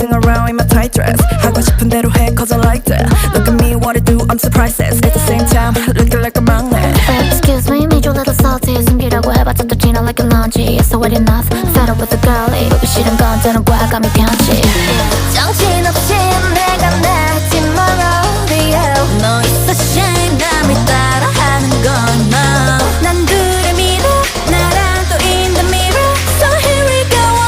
dancing around in my tight dress. 하고 싶은 대로 해 cause I like that. Look at me what I do I'm so priceless. At the same time looking like a magnet. Excuse me 미줘 little salty 숨기라고 해봤자 또 지나 like a laundry. So what enough fed up with the girl 이러기 싫은 건 저는 과감히 편지.